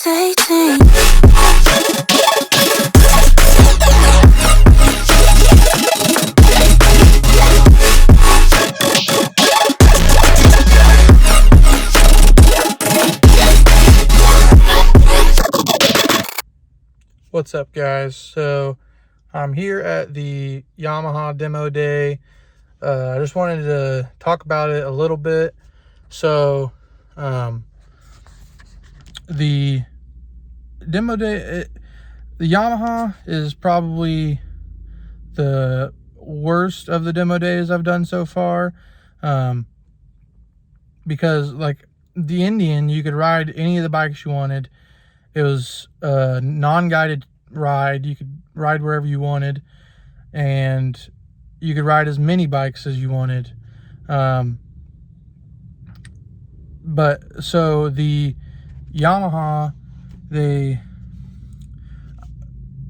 irritating. What's up, guys? So I'm here at the Yamaha demo day. I just wanted to talk about it a little bit. So the demo day, the Yamaha is probably the worst of the demo days I've done so far, because like the Indian, you could ride any of the bikes you wanted. It was a non-guided ride. You could ride wherever you wanted, and you could ride as many bikes as you wanted. But so the Yamaha,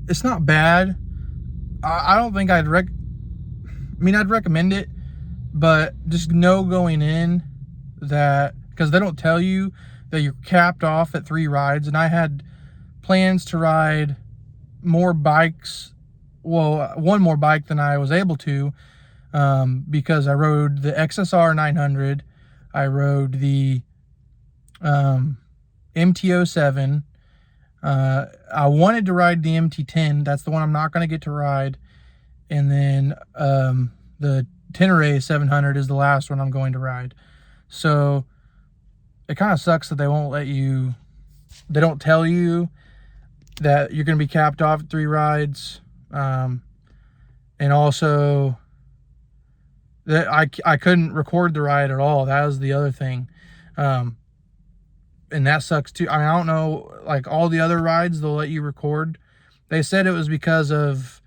it's not bad. I don't think I'd recommend it, but just know going in that, because they don't tell you that you're capped off at 3 rides, and I had plans to ride more bikes, well, one more bike than I was able to, because I rode the XSR 900, I rode the MT-07, I wanted to ride the MT-10, that's the one I'm not going to get to ride, and then the Tenere 700 is the last one I'm going to ride. So it kind of sucks that they won't let you, they don't tell you that you're going to be capped off at 3 rides. And also that I couldn't record the ride at all. That was the other thing. And that sucks too. I mean, I don't know, like all the other rides, they'll let you record. They said it was because of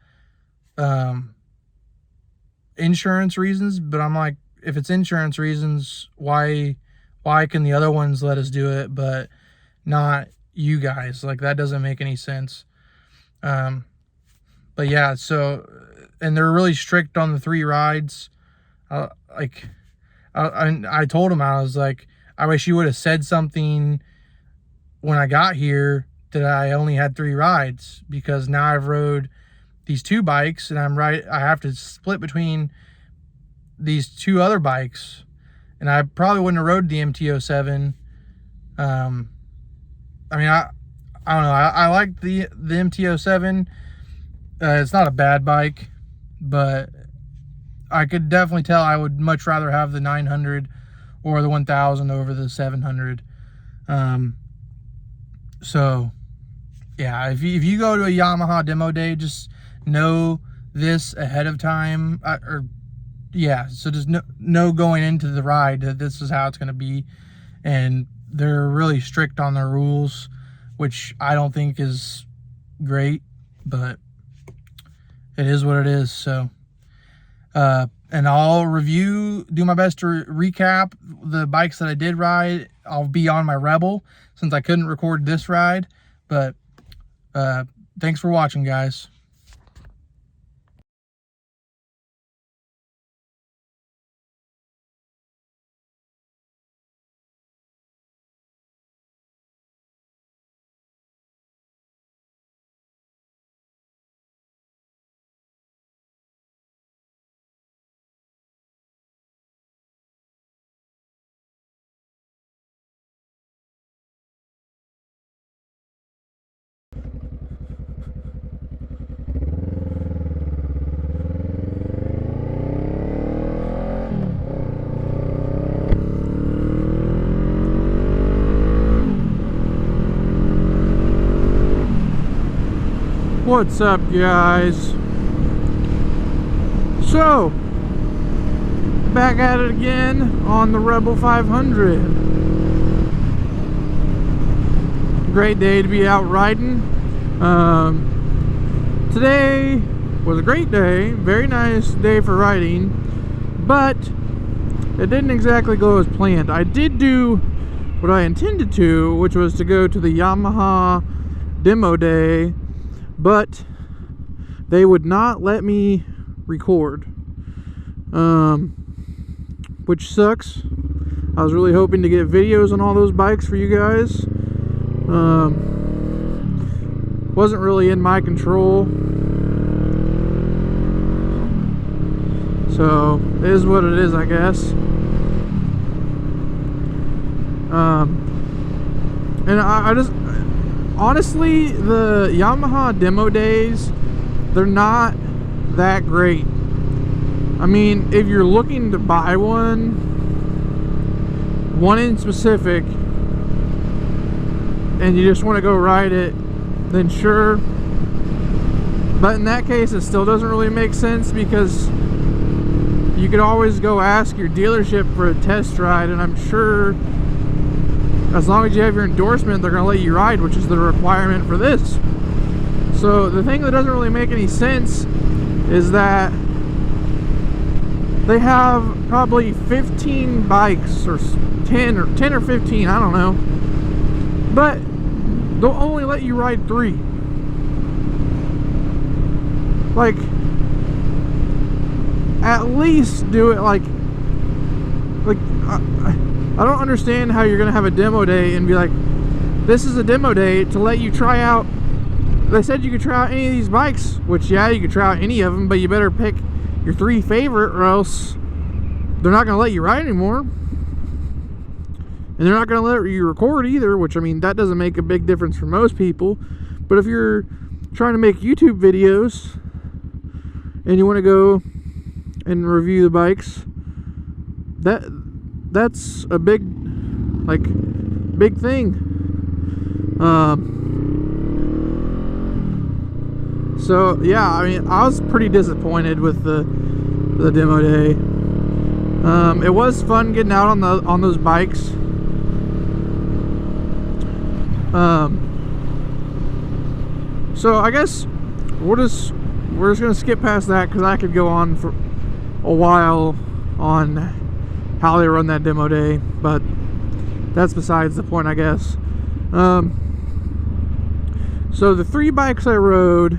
insurance reasons, but I'm like, if it's insurance reasons, why can the other ones let us do it, but not you guys? Like, that doesn't make any sense. But yeah, so, and they're really strict on the 3 rides. I told him, I was like, I wish you would have said something when I got here that I only had 3 rides, because now I've rode these 2 bikes and I have to split between these 2 other bikes. And I probably wouldn't have rode the MT-07. I mean, I don't know. I like the MT-07. It's not a bad bike, but I could definitely tell I would much rather have the 900 or the 1000 over the 700. So, yeah, if you go to a Yamaha demo day, just know this ahead of time. Yeah, so just know going into the ride that this is how it's going to be. And they're really strict on their rules, which I don't think is great, but it is what it is. So, and I'll do my best to recap the bikes that I did ride. I'll be on my Rebel since I couldn't record this ride, but thanks for watching, guys. What's up, guys? So, back at it again on the Rebel 500. Great day to be out riding. Today was a great day, very nice day for riding, but it didn't exactly go as planned. I did do what I intended to, which was to go to the Yamaha demo day, but they would not let me record, which sucks. I was really hoping to get videos on all those bikes for you guys. wasn't really in my control. So it is what it is, I guess. And I just honestly, the Yamaha demo days, they're not that great. I mean, if you're looking to buy one in specific, and you just want to go ride it, then sure. But in that case, it still doesn't really make sense, because you could always go ask your dealership for a test ride, and I'm sure as long as you have your endorsement, they're going to let you ride, which is the requirement for this. So the thing that doesn't really make any sense is that they have probably 15 bikes, or 10 or 15, I don't know, but they'll only let you ride 3. Like, at least do it like I don't understand how you're gonna have a demo day and be like, this is a demo day to let you try out. They said you could try out any of these bikes, which, yeah, you could try out any of them, but you better pick your 3 favorite, or else they're not gonna let you ride anymore. And they're not gonna let you record either, which, I mean, that doesn't make a big difference for most people. But if you're trying to make YouTube videos and you want to go and review the bikes, that's a big thing. So yeah, I mean, I was pretty disappointed with the demo day. It was fun getting out on those bikes. So I guess we're just gonna skip past that, because I could go on for a while on how they run that demo day, but that's besides the point, I guess. So the 3 bikes I rode,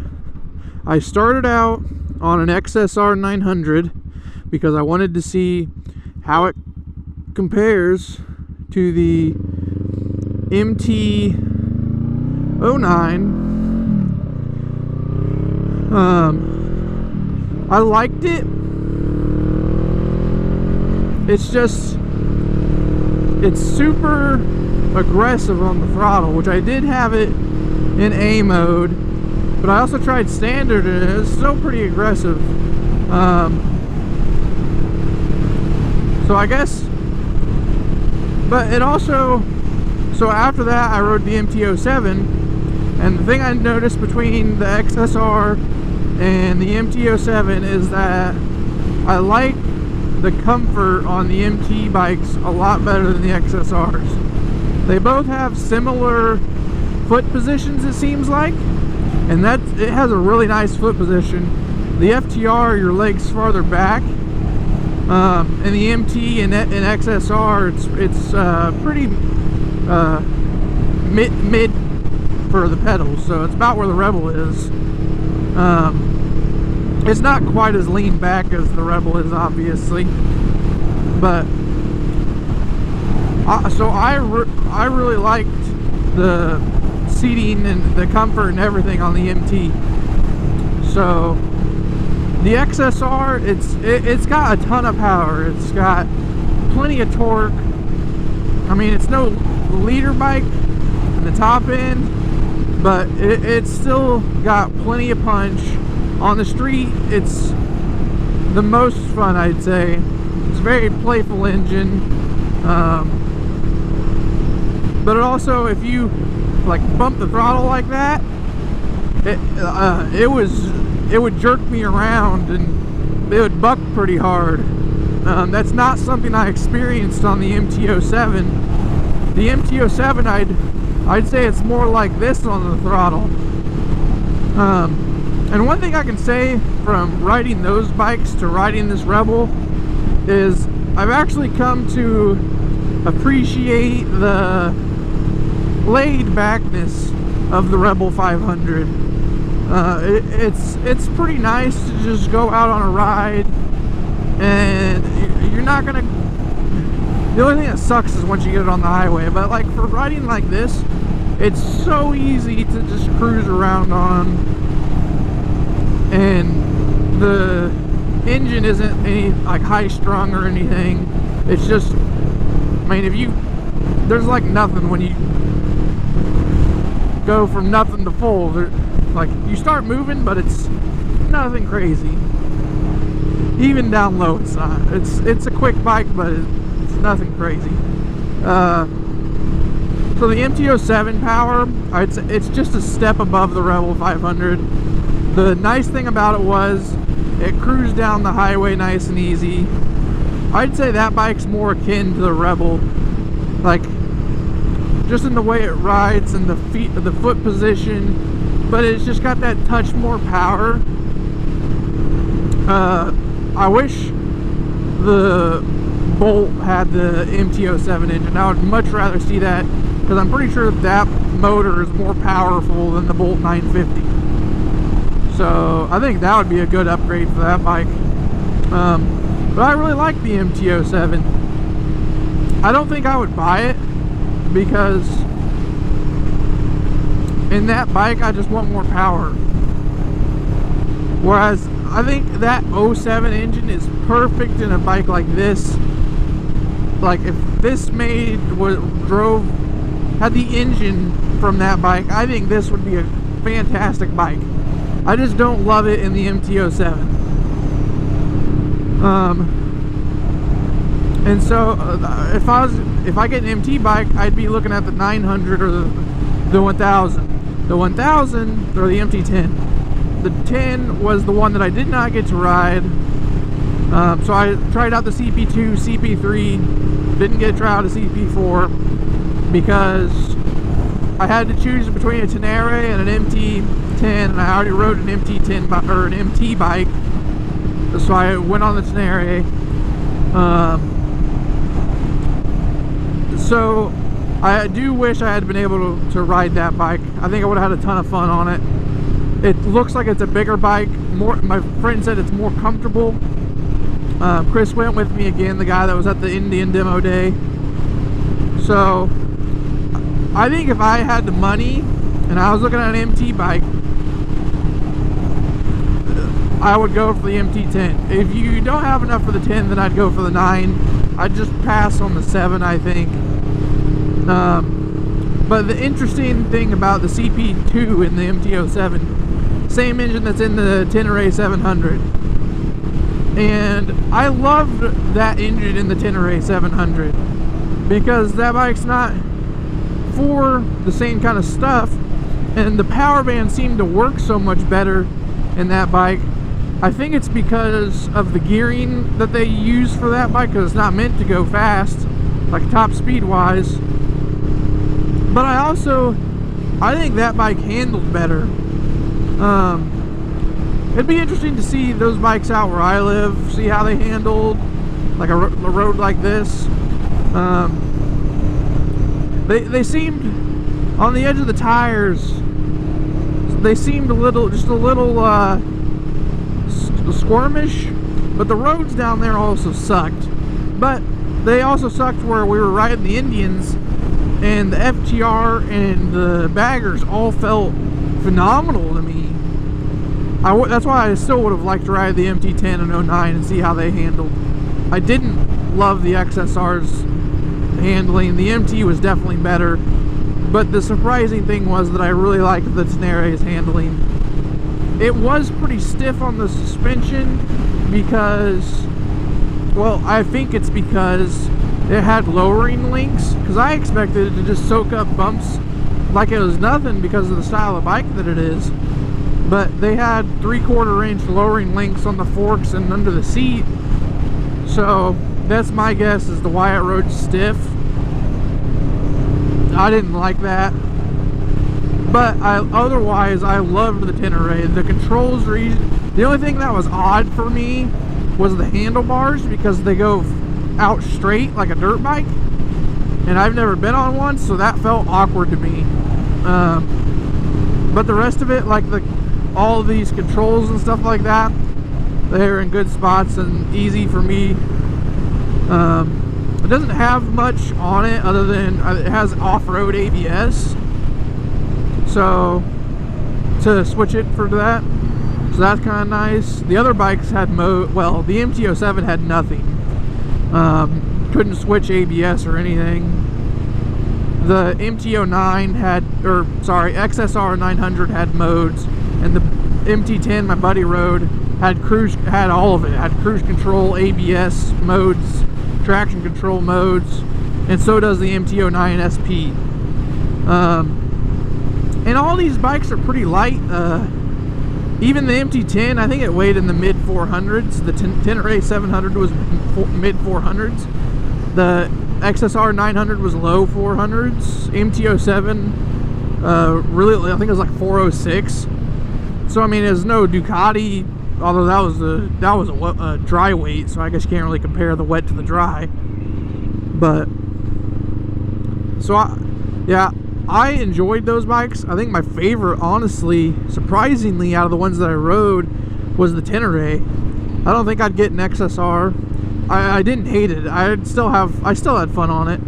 I started out on an XSR 900 because I wanted to see how it compares to the MT-09. I liked it. It's just, it's super aggressive on the throttle, which I did have it in A mode, but I also tried standard and it's still pretty aggressive. So I guess, but it also, so after that I rode the MT-07, and the thing I noticed between the XSR and the MT-07 is that I like the comfort on the MT bikes a lot better than the XSRs. They both have similar foot positions, it seems like, and it has a really nice foot position. The FTR, your legs farther back, and the MT and XSR, it's pretty mid for the pedals, so it's about where the Rebel is. It's not quite as lean back as the Rebel is, obviously, but so I really liked the seating and the comfort and everything on the MT. So the XSR, it's got a ton of power. It's got plenty of torque. I mean, it's no leader bike in the top end, but it's still got plenty of punch. On the street, it's the most fun, I'd say. It's a very playful engine, but it also, if you like bump the throttle like that, it would jerk me around and it would buck pretty hard. That's not something I experienced on the MT-07. The MT-07, I'd say it's more like this on the throttle. And one thing I can say from riding those bikes to riding this Rebel is I've actually come to appreciate the laid backness of the Rebel 500. It's pretty nice to just go out on a ride, and you're not gonna, the only thing that sucks is once you get it on the highway, but like for riding like this, It's so easy to just cruise around on, and the engine isn't any like high strung or anything. It's just, I mean, there's like nothing when you go from nothing to full. Like, you start moving, but it's nothing crazy. Even down low, it's not. It's a quick bike, but it's nothing crazy. So the MT-07 power, it's just a step above the Rebel 500. The nice thing about it was it cruised down the highway nice and easy. I'd say that bike's more akin to the Rebel, like just in the way it rides and the foot position, but it's just got that touch more power. I wish the Bolt had the MT-07 engine. I would much rather see that, because I'm pretty sure that motor is more powerful than the Bolt 950. So I think that would be a good upgrade for that bike. But I really like the MT-07. I don't think I would buy it, because in that bike I just want more power. Whereas I think that 07 engine is perfect in a bike like this. Like, if this had the engine from that bike, I think this would be a fantastic bike. I just don't love it in the MT-07. And so if I get an MT bike, I'd be looking at the 900 or the 1000. The 1000 or the MT-10. The 10 was the one that I did not get to ride. So I tried out the CP2, CP3, didn't get to try out a CP4 because I had to choose between a Tenere and an MT-10, and I already rode an MT-10 or an MT bike, so I went on the Tenere. So I do wish I had been able to ride that bike. I think I would have had a ton of fun on it. It looks like it's a bigger bike. My friend said it's more comfortable. Chris went with me again, the guy that was at the Indian demo day. So I think if I had the money and I was looking at an MT bike, I would go for the MT-10. If you don't have enough for the 10, then I'd go for the 9. I'd just pass on the 7, I think. But the interesting thing about the CP2 in the MT-07, same engine that's in the Tenere 700. And I loved that engine in the Tenere 700 because that bike's not for the same kind of stuff, and the power band seemed to work so much better in that bike. I think it's because of the gearing that they use for that bike, because it's not meant to go fast, like top speed wise. But I think that bike handled better. It'd be interesting to see those bikes out where I live, see how they handled, like a road like this. They seemed, on the edge of the tires, they seemed just a little squirmish, but the roads down there also sucked. But they also sucked where we were riding the Indians, and the FTR and the baggers all felt phenomenal to me. That's why I still would have liked to ride the MT-10 and 09 and see how they handled. I didn't love the XSR's handling. The MT was definitely better, but the surprising thing was that I really liked the Tenere's handling. It was pretty stiff on the suspension because, well, I think it's because it had lowering links, because I expected it to just soak up bumps like it was nothing because of the style of bike that it is. But they had 3/4 inch lowering links on the forks and under the seat. So that's my guess as to why it rode stiff. I didn't like that. But otherwise, I loved the Tenere. The controls were easy. The only thing that was odd for me was the handlebars, because they go out straight like a dirt bike. And I've never been on one, so that felt awkward to me. But the rest of it, like all of these controls and stuff like that, they're in good spots and easy for me. It doesn't have much on it other than it has off-road ABS, so to switch it for that. So that's kind of nice. The other bikes had well, the MT-07 had nothing. Couldn't switch ABS or anything. The MT-09 had, or sorry, XSR 900 had modes, and the MT-10 my buddy rode had all of it. Had cruise control, ABS modes, traction control modes, and so does the MT-09 SP. And all these bikes are pretty light. Even the MT-10, I think it weighed in the mid 400s. The Tenere 700 was mid 400s. The XSR 900 was low 400s. MT-07, really, I think it was like 406. So I mean, there's no Ducati, although that was a dry weight, so I guess you can't really compare the wet to the dry. But so I enjoyed those bikes. I think my favorite, honestly, surprisingly, out of the ones that I rode was the Tenere. I don't think I'd get an XSR. I didn't hate it. I still had fun on it.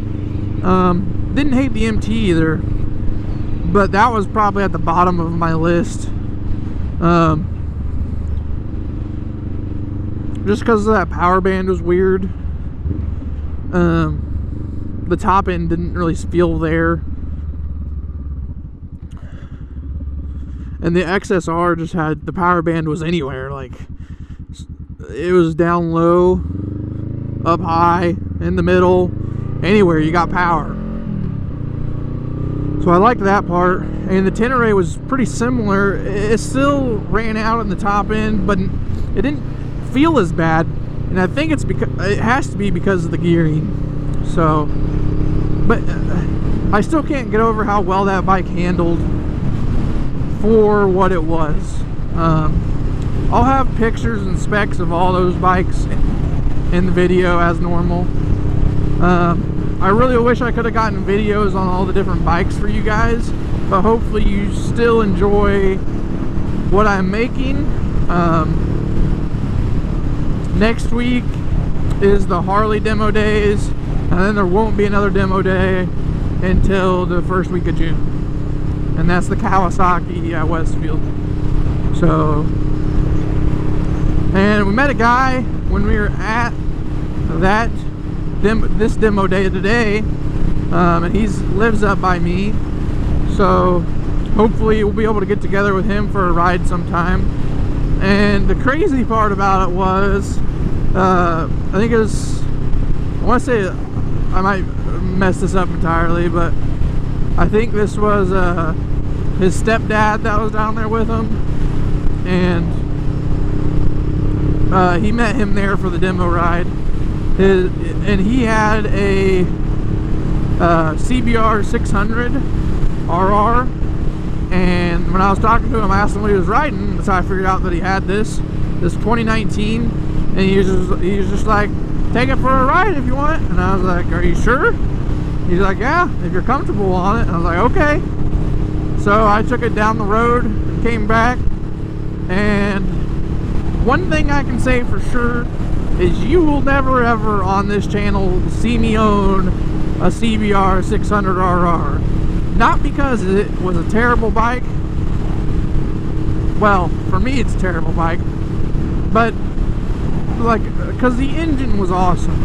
Didn't hate the MT either, but that was probably at the bottom of my list. Just because that power band was weird. The top end didn't really feel there. And the XSR just had, the power band was anywhere. Like, it was down low, up high, in the middle, anywhere you got power. So I liked that part. And the Tenere was pretty similar. It still ran out in the top end, but it didn't feel as bad. And I think it's because, it has to be because of the gearing. So, but I still can't get over how well that bike handled for what it was. I'll have pictures and specs of all those bikes in the video as normal. I really wish I could have gotten videos on all the different bikes for you guys, but hopefully you still enjoy what I'm making. Next week is the Harley demo days, and then there won't be another demo day until the first week of June. And that's the Kawasaki at Westfield. So, and we met a guy when we were at that this demo day today, and he lives up by me. So hopefully we'll be able to get together with him for a ride sometime. And the crazy part about it was, I think it was, I want to say, I might mess this up entirely, but I think this was his stepdad that was down there with him, and he met him there for the demo ride. And he had a CBR 600 RR, and when I was talking to him, I asked him what he was riding. That's how I figured out that he had this 2019, and he was just like, take it for a ride if you want. And I was like, are you sure? He's like, yeah, if you're comfortable on it. And I was like, okay. So I took it down the road, came back, and one thing I can say for sure is you will never ever on this channel see me own a CBR 600 RR. Not because it was a terrible bike. Well, for me it's a terrible bike, but like, because the engine was awesome.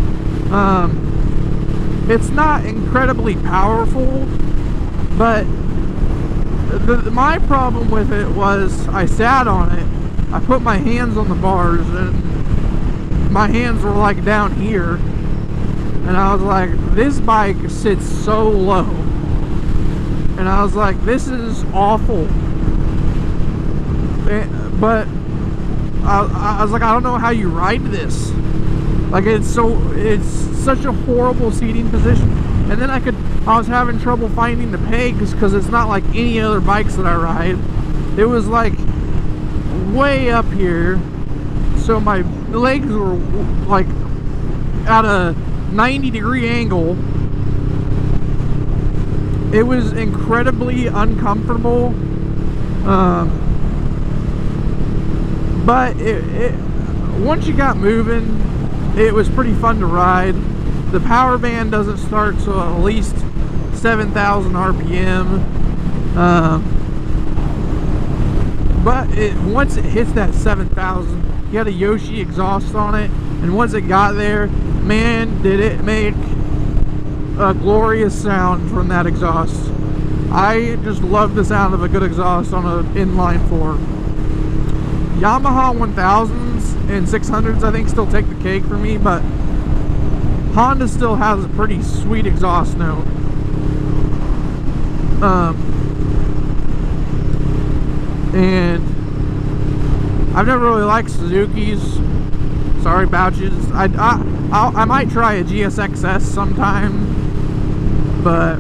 It's not incredibly powerful, but my problem with it was I sat on it, I put my hands on the bars, and my hands were like down here, and I was like, this bike sits so low, and I was like, this is awful. But I was like, I don't know how you ride this. Like, it's such a horrible seating position. And then I was having trouble finding the pegs because it's not like any other bikes that I ride. It was like way up here, so my legs were like at a 90-degree angle. It was incredibly uncomfortable, but once you got moving, it was pretty fun to ride. The power band doesn't start till at least 7,000 RPM. But once it hits that 7,000, you had a Yoshi exhaust on it, and once it got there, man, did it make a glorious sound from that exhaust. I just love the sound of a good exhaust on an inline 4. Yamaha 1000s and 600s I think still take the cake for me, but Honda still has a pretty sweet exhaust note. And I've never really liked Suzuki's. Sorry, Bouches. I might try a GSXS sometime, but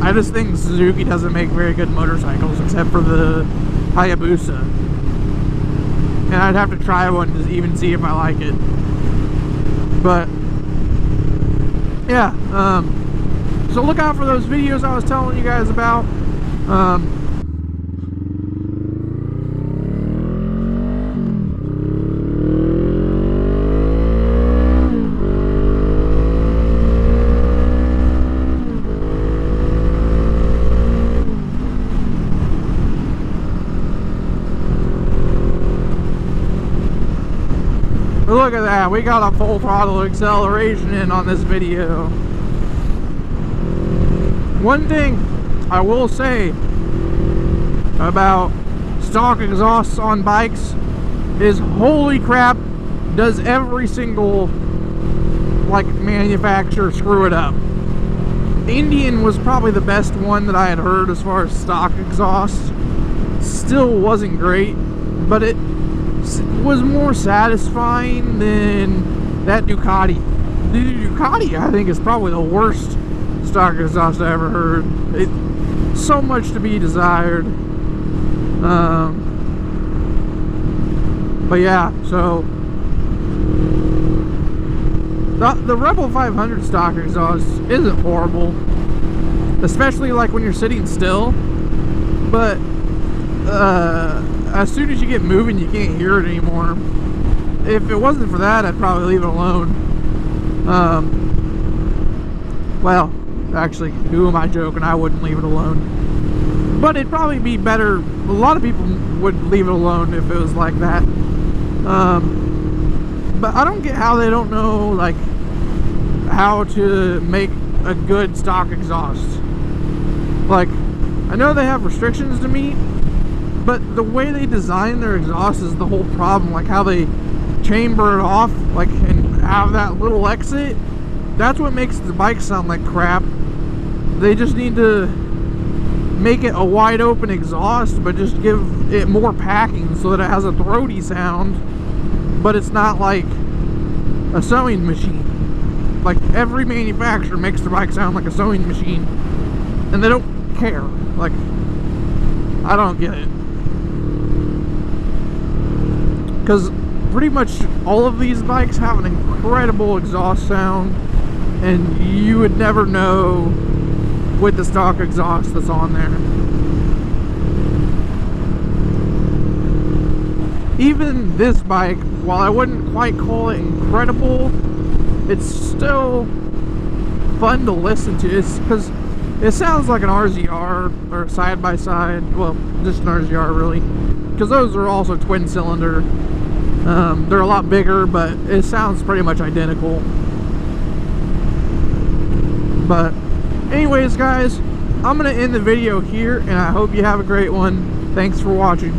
I just think Suzuki doesn't make very good motorcycles except for the Hayabusa. And I'd have to try one to even see if I like it. But yeah, so look out for those videos I was telling you guys about. Look at that, we got a full throttle acceleration in on this video. One thing I will say about stock exhausts on bikes is, holy crap, does every single manufacturer screw it up. Indian was probably the best one that I had heard as far as stock exhaust. Still wasn't great, but it was more satisfying than that Ducati. The Ducati, I think, is probably the worst stock exhaust I ever heard. So much to be desired. But yeah, so the Rebel 500 stock exhaust isn't horrible, especially like when you're sitting still, but as soon as you get moving, you can't hear it anymore. If it wasn't for that, I'd probably leave it alone. Well, actually, who am I joking? I wouldn't leave it alone. But it'd probably be better. A lot of people would leave it alone if it was like that. But I don't get how they don't know, how to make a good stock exhaust. I know they have restrictions to meet, but the way they design their exhaust is the whole problem. How they chamber it off, and have that little exit. That's what makes the bike sound like crap. They just need to make it a wide open exhaust, but just give it more packing so that it has a throaty sound, but it's not like a sewing machine. Every manufacturer makes their bike sound like a sewing machine, and they don't care. I don't get it. Because pretty much all of these bikes have an incredible exhaust sound, and you would never know with the stock exhaust that's on there. Even this bike, while I wouldn't quite call it incredible, it's still fun to listen to. It's because it sounds like an RZR or side by side. Well, just an RZR really, because those are also twin cylinder. They're a lot bigger, but it sounds pretty much identical. But anyways, guys, I'm gonna end the video here, and I hope you have a great one. Thanks for watching.